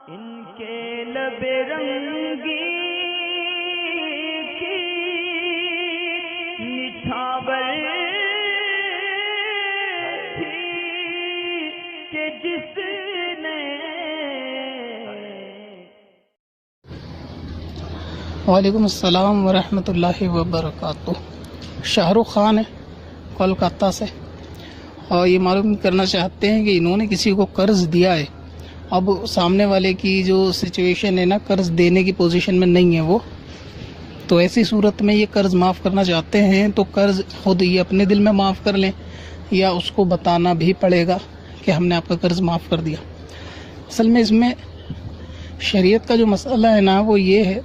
ان کے لب رنگی کی نچھاور تھی کہ جس نے وعلیکم السلام ورحمۃ اللہ وبرکاتہ۔ شاہ رخ خان ہے کولکاتہ سے، اور یہ معلوم کرنا چاہتے ہیں کہ انہوں نے کسی کو قرض دیا ہے۔ اب سامنے والے کی جو سچویشن ہے نا، قرض دینے کی پوزیشن میں نہیں ہے وہ، تو ایسی صورت میں یہ قرض معاف کرنا چاہتے ہیں تو قرض خود یہ اپنے دل میں معاف کر لیں، یا اس کو بتانا بھی پڑے گا کہ ہم نے آپ کا قرض معاف کر دیا۔ اصل میں اس میں شریعت کا جو مسئلہ ہے نا وہ یہ ہے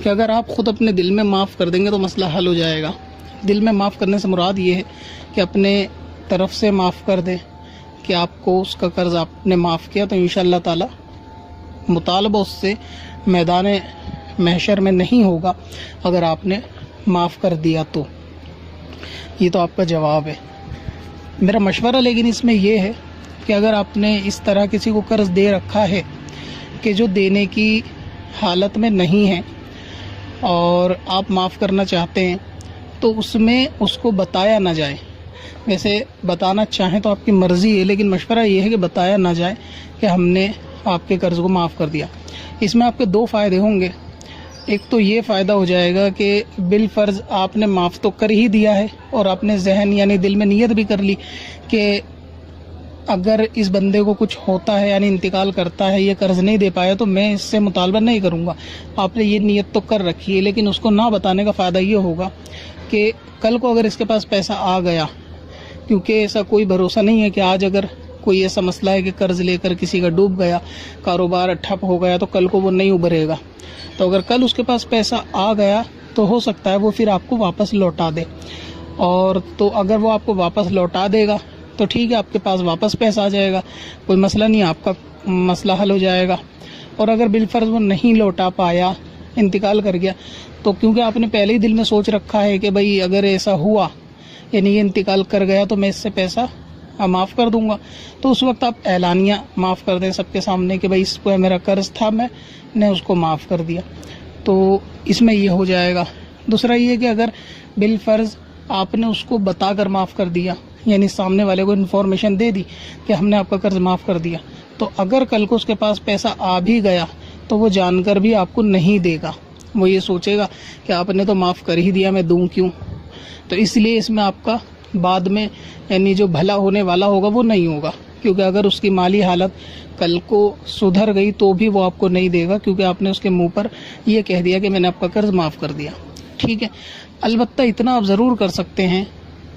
کہ اگر آپ خود اپنے دل میں معاف کر دیں گے تو مسئلہ حل ہو جائے گا۔ دل میں معاف کرنے سے مراد یہ ہے کہ اپنے طرف سے معاف کر دیں کہ آپ کو اس کا قرض آپ نے معاف کیا، تو انشاءاللہ تعالی مطالبہ اس سے میدان محشر میں نہیں ہوگا اگر آپ نے معاف کر دیا تو۔ یہ تو آپ کا جواب ہے۔ میرا مشورہ لیکن اس میں یہ ہے کہ اگر آپ نے اس طرح کسی کو قرض دے رکھا ہے کہ جو دینے کی حالت میں نہیں ہے اور آپ معاف کرنا چاہتے ہیں، تو اس میں اس کو بتایا نہ جائے۔ ویسے بتانا چاہیں تو آپ کی مرضی ہے، لیکن مشورہ یہ ہے کہ بتایا نہ جائے کہ ہم نے آپ کے قرض کو معاف کر دیا۔ اس میں آپ کے دو فائدے ہوں گے۔ ایک تو یہ فائدہ ہو جائے گا کہ بالفرض آپ نے معاف تو کر ہی دیا ہے، اور آپ نے ذہن یعنی دل میں نیت بھی کر لی کہ اگر اس بندے کو کچھ ہوتا ہے یعنی انتقال کرتا ہے، یہ قرض نہیں دے پایا تو میں اس سے مطالبہ نہیں کروں گا۔ آپ نے یہ نیت تو کر رکھی ہے، لیکن اس کو نہ بتانے کا فائدہ یہ ہوگا کہ کل کو اگر اس کے پاس پیسہ آ گیا، کیونکہ ایسا کوئی بھروسہ نہیں ہے کہ آج اگر کوئی ایسا مسئلہ ہے کہ قرض لے کر کسی کا ڈوب گیا، کاروبار ٹھپ ہو گیا، تو کل کو وہ نہیں ابھرے گا۔ تو اگر کل اس کے پاس پیسہ آ گیا تو ہو سکتا ہے وہ پھر آپ کو واپس لوٹا دے، اور تو اگر وہ آپ کو واپس لوٹا دے گا تو ٹھیک ہے، آپ کے پاس واپس پیسہ آ جائے گا، کوئی مسئلہ نہیں، آپ کا مسئلہ حل ہو جائے گا۔ اور اگر بالفرض وہ نہیں لوٹا پایا، انتقال کر گیا، تو کیونکہ آپ نے پہلے ہی دل میں سوچ رکھا ہے کہ بھئی اگر ایسا ہوا یعنی یہ انتقال کر گیا تو میں اس سے پیسہ معاف کر دوں گا، تو اس وقت آپ اعلانیہ معاف کر دیں سب کے سامنے کہ بھئی اس کو میرا قرض تھا، میں نے اس کو معاف کر دیا، تو اس میں یہ ہو جائے گا۔ دوسرا یہ کہ اگر بالفرض آپ نے اس کو بتا کر معاف کر دیا، یعنی سامنے والے کو انفارمیشن دے دی کہ ہم نے آپ کا قرض معاف کر دیا، تو اگر کل کو اس کے پاس پیسہ آ بھی گیا تو وہ جان کر بھی آپ کو نہیں دے گا، وہ یہ سوچے گا کہ آپ نے تو معاف کر ہی دیا، میں دوں کیوں۔ تو اس لیے اس میں آپ کا بعد میں یعنی جو بھلا ہونے والا ہوگا وہ نہیں ہوگا، کیونکہ اگر اس کی مالی حالت کل کو سدھر گئی تو بھی وہ آپ کو نہیں دے گا، کیونکہ آپ نے اس کے منہ پر یہ کہہ دیا کہ میں نے آپ کا قرض معاف کر دیا۔ ٹھیک ہے، البتہ اتنا آپ ضرور کر سکتے ہیں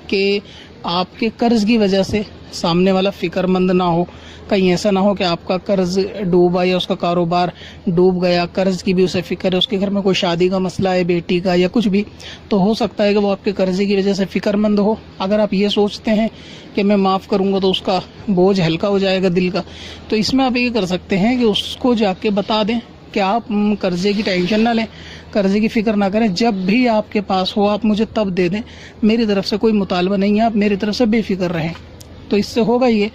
کہ آپ کے قرض کی وجہ سے سامنے والا فکر مند نہ ہو، کہیں ایسا نہ ہو کہ آپ کا قرض ڈوبا یا اس کا کاروبار ڈوب گیا، قرض کی بھی اسے فکر ہے، اس کے گھر میں کوئی شادی کا مسئلہ ہے بیٹی کا یا کچھ بھی، تو ہو سکتا ہے کہ وہ آپ کے قرضے کی وجہ سے فکر مند ہو۔ اگر آپ یہ سوچتے ہیں کہ میں معاف کروں گا تو اس کا بوجھ ہلکا ہو جائے گا دل کا، تو اس میں آپ یہ کر سکتے ہیں کہ اس کو جا کے بتا دیں کہ آپ قرضے کی ٹینشن نہ لیں، قرضے کی فکر نہ کریں، جب بھی آپ کے پاس ہو آپ مجھے تب دے دیں، میری طرف سے کوئی مطالبہ نہیں ہے، آپ میری طرف سے بے فکر رہیں۔ تو اس سے ہوگا یہ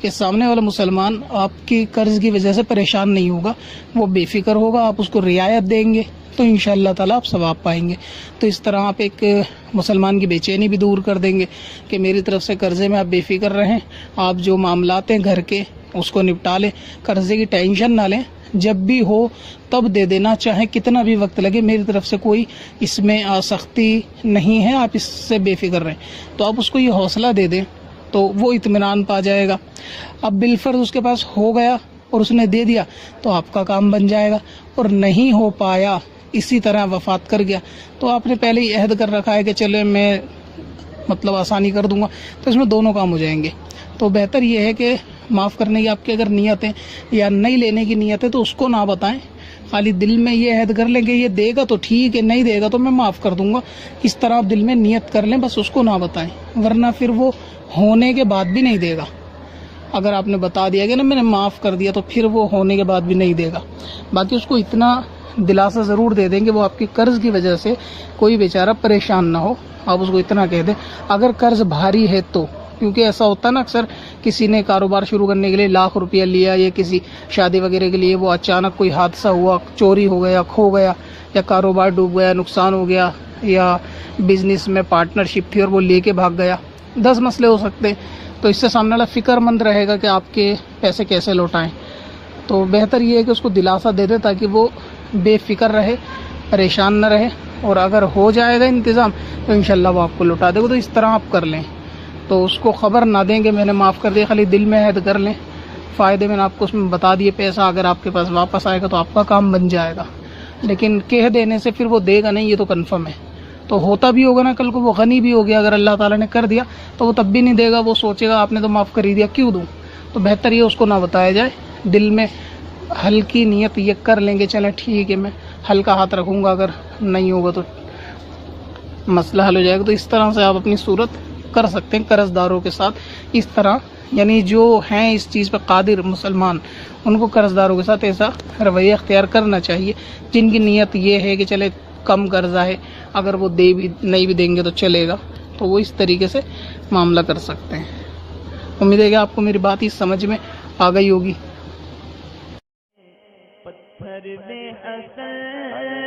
کہ سامنے والا مسلمان آپ کی قرض کی وجہ سے پریشان نہیں ہوگا، وہ بے فکر ہوگا، آپ اس کو رعایت دیں گے تو انشاءاللہ تعالیٰ آپ ثواب پائیں گے۔ تو اس طرح آپ ایک مسلمان کی بے چینی بھی دور کر دیں گے کہ میری طرف سے قرضے میں آپ بے فکر رہیں، آپ جو معاملات ہیں گھر کے اس کو نپٹا لیں، قرضے کی ٹینشن نہ لیں، جب بھی ہو تب دے دینا، چاہے کتنا بھی وقت لگے، میری طرف سے کوئی اس میں سختی نہیں ہے، آپ اس سے بے فکر رہیں۔ تو آپ اس کو یہ حوصلہ دے دیں تو وہ اطمینان پا جائے گا۔ اب بالفرض اس کے پاس ہو گیا اور اس نے دے دیا تو آپ کا کام بن جائے گا، اور نہیں ہو پایا اسی طرح وفات کر گیا تو آپ نے پہلے ہی عہد کر رکھا ہے کہ چلے میں مطلب آسانی کر دوں گا، تو اس میں دونوں کام ہو جائیں گے۔ تو بہتر یہ ہے کہ معاف کرنے کی آپ کی اگر نیت ہے یا نہیں لینے کی نیت ہے تو اس کو نہ بتائیں، خالی دل میں یہ عہد کر لیں کہ یہ دے گا تو ٹھیک ہے، نہیں دے گا تو میں معاف کر دوں گا، اس طرح آپ دل میں نیت کر لیں، بس اس کو نہ بتائیں، ورنہ پھر وہ ہونے کے بعد بھی نہیں دے گا۔ اگر آپ نے بتا دیا کہ نا میں نے معاف کر دیا تو پھر وہ ہونے کے بعد بھی نہیں دے گا۔ باقی اس کو اتنا دلاسا ضرور دے دیں کہ وہ آپ کی قرض کی وجہ سے کوئی بیچارہ پریشان نہ ہو، آپ اس کو اتنا کہہ دیں۔ اگر قرض بھاری ہے تو، کیونکہ ایسا ہوتا ہے نا اکثر کسی نے کاروبار شروع کرنے کے لیے لاکھ روپیہ لیا یا کسی شادی وغیرہ کے لیے، وہ اچانک کوئی حادثہ ہوا، چوری ہو گیا، کھو گیا، یا کاروبار ڈوب گیا، نقصان ہو گیا، یا بزنس میں پارٹنرشپ تھی اور وہ لے کے بھاگ گیا، 10 مسئلے ہو سکتے ہیں. تو اس سے سامنے والا فکر مند رہے گا کہ آپ کے پیسے کیسے لوٹائیں. تو بہتر یہ ہے کہ اس کو دلاسا دے دے تاکہ وہ بے فکر رہے، پریشان نہ رہے، اور اگر ہو جائے گا انتظام تو انشاءاللہ وہ آپ کو لوٹا دے گا. تو اس طرح آپ کر لیں. تو اس کو خبر نہ دیں کہ میں نے معاف کر دیا، خالی دل میں عہد کر لیں. فائدے میں نے آپ کو اس میں بتا دیے، پیسہ اگر آپ کے پاس واپس آئے گا تو آپ کا کام بن جائے گا. لیکن کہہ دینے سے پھر وہ دے گا نہیں، یہ تو کنفرم ہے. تو ہوتا بھی ہوگا نا، کل کو وہ غنی بھی ہو گیا، اگر اللہ تعالیٰ نے کر دیا تو وہ تب بھی نہیں دے گا، وہ سوچے گا آپ نے تو معاف کر ہی دیا، کیوں دوں. تو بہتر یہ اس کو نہ بتایا جائے. دل میں ہلکی نیت یہ کر لیں گے چلیں ٹھیک ہے میں ہلکا ہاتھ رکھوں گا، اگر نہیں ہوگا تو مسئلہ حل ہو جائے گا. تو اس طرح سے آپ اپنی صورت کر سکتے ہیں قرض داروں کے ساتھ. اس طرح یعنی جو ہیں اس چیز پہ قادر مسلمان، ان کو قرض داروں کے ساتھ ایسا رویہ اختیار کرنا چاہیے جن کی نیت یہ ہے کہ چلے کم قرضہ ہے، اگر وہ دے بھی نہیں بھی دیں گے تو چلے گا. تو وہ اس طریقے سے معاملہ کر سکتے ہیں. امید ہے کہ آپ کو میری بات ہی سمجھ میں آ گئی ہوگی. پتھر میں حسن